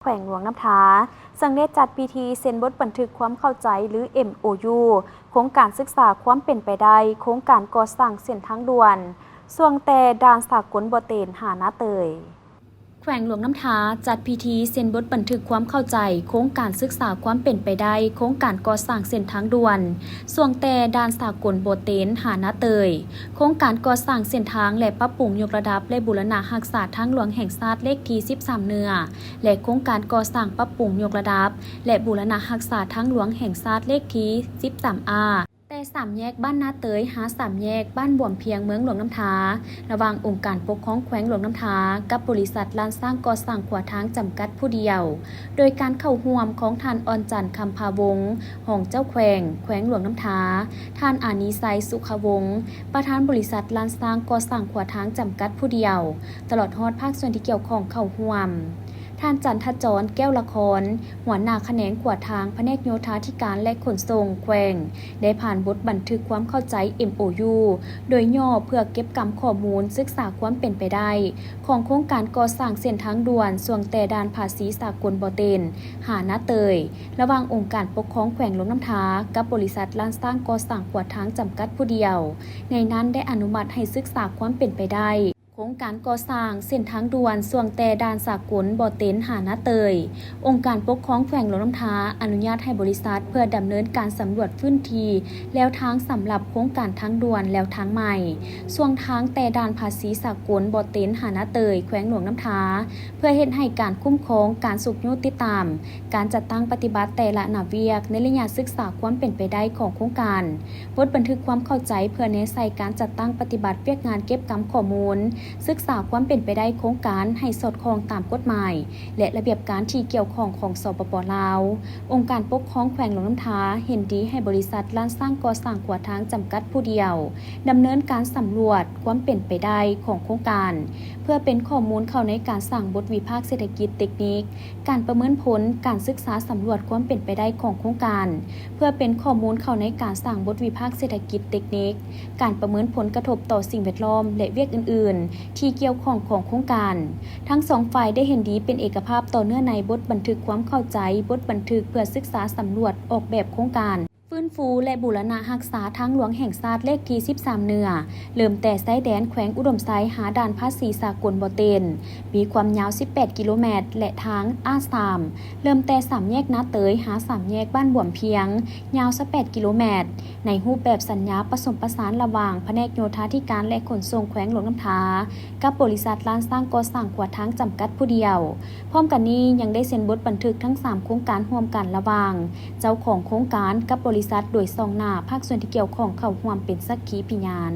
แขวงหลวงน้ำท้าซึ่งได้จัดพิธีเซ็นบทบันทึกความเข้าใจหรือ MOU โครงการศึกษาความเป็นไปได้โครงการก่อสร้างเส้นทางด่วนส่วงแต่ด่านสากลบ่เตนหานาเตยแขวงหลวงน้ำท้าจัดพิธีเซ็นบทบันทึกความเข้าใจโครงการศึกษาความเป็นไปได้โครงการก่อสร้างเส้นทางด่วนส่วงแต่ด่านสากลบ่เตนหานาเตยโครงการก่อสร้างเส้นทางและปรับปรุงยกระดับและบูรณะรักษาทางหลวงแห่งชาติเลขที่13เหนือและโครงการก่อสร้างปรับปรุงยกระดับและบูรณะรักษาทางหลวงแห่งชาติเลขที่13Aแต่3แยกบ้านนาเตยหา3แยกบ้านบ่วมเพียงเมืองหลวงน้ำท้าระหว่างองค์การปกครองแขวงหลวงน้ำท้ากับบริษัทลานสร้างก่อสร้างขวาทางจำกัดผู้เดียวโดยการเข้าร่วมของท่านอ่อนจันทร์คำพาวงศ์หองเจ้าแขวงหลวงน้ำท้าท่านอานิไซสุขวงศ์ประธานบริษัทลานสร้างก่อสร้างขวาทางจำกัดผู้เดียวตลอดฮอดภาคส่วนที่เกี่ยวข้องเข้าร่วมท่านจันทจรแก้วละครหัวหน้าแขนงขวาทางแผนกโยธาธิการและขนส่งแขวงได้ผ่านบทบันทึกความเข้าใจ MOU โดยย่อเพื่อเก็บกำข้อมูลศึกษาความเป็นไปได้ของโครงการก่อสร้างเส้นทางด่วนส่วงแต่ด่านภาษีสากลบ่เตนหานาเตยระหว่างองค์การปกครองแขวงหลวงน้ำท้ากับบริษัทลานสร้างก่อสร้างขวาทางจำกัดผู้เดียวในนั้นได้อนุมัติให้ศึกษาความเป็นไปได้โครงการก่อสร้างเส้นทางด่วนส่วงแต่ด่านสากลบ่เตนหานาเตยองค์การปกครองแขวงหลวงน้ำท้าอนุญาตให้บริษัทเพื่อดำเนินการสำรวจพื้นที่แล้วทางสำหรับโครงการทางด่วนแล้วทางใหม่ส่วงทางแต่ด่านภาษีสากลบ่เตนหานาเตยแขวงหลวงน้ำท้าเพื่อเฮ็ดให้การคุ้มครองการสุขโยติตามการจัดตั้งปฏิบัติแต่ละหน้าเวียกในระยะศึกษาความเป็นไปได้ของโครงการบทบันทึกความเข้าใจเพื่อแนะใส่การจัดตั้งปฏิบัติเวียกงานเก็บกำข้อมูลศึกษาความเป็นไปได้โครงการให้สอดคล้องตามกฎหมายและระเบียบการที่เกี่ยวข้องของสปป.ลาวองค์การปกครองแขวงหลวงน้ำท้าเห็นดีให้บริษัทลานสร้างก่อสร้างขวาทางจำกัดผู้เดียวดำเนินการสำรวจความเป็นไปได้ของโครงการเพื่อเป็นข้อมูลเข้าในการสั่งบทวิพากษ์เศรษฐกิจเทคนิคการประเมินผลการศึกษาสำรวจความเป็นไปได้ของโครงการเพื่อเป็นข้อมูลเข้าในการสั่งบทวิพากษ์เศรษฐกิจเทคนิคการประเมินผลกระทบต่อสิ่งแวดล้อมและเวียกอื่นๆที่เกี่ยวข้องของโครงการทั้งสองฝ่ายได้เห็นดีเป็นเอกภาพต่อเนื่องในบทบันทึกความเข้าใจบทบันทึกเพื่อศึกษาสำรวจออกแบบโครงการฟื้นฟูและบูรณะรักษาทางหลวงแห่งชาติเลขที่13เหนือเริ่มแต่ไซแดนแขวงอุดมไซหาด่านภาษีสากลบ่เตนมีความยาว18กิโลเมตรและทางA3เริ่มแต่3แยกนาเตยหา3แยกบ้านบ่วมเพียงยาว18กิโลเมตรในรูปแบบสัญญาผสมผสานระหว่างแผนกโยธาธิการและขนส่งแขวงหลวงน้ำท้ากับบริษัทลานสร้างก่อสร้างขวาทางจำกัดผู้เดียวพร้อมกันนี้ยังได้เซ็นบทบันทึกทั้ง3โครงการร่วมกันระหว่างเจ้าของโครงการกับบริษัทโดยซองหน้าภาคส่วนที่เกี่ยวข้องเข้าร่วมเป็นสักขีพยาน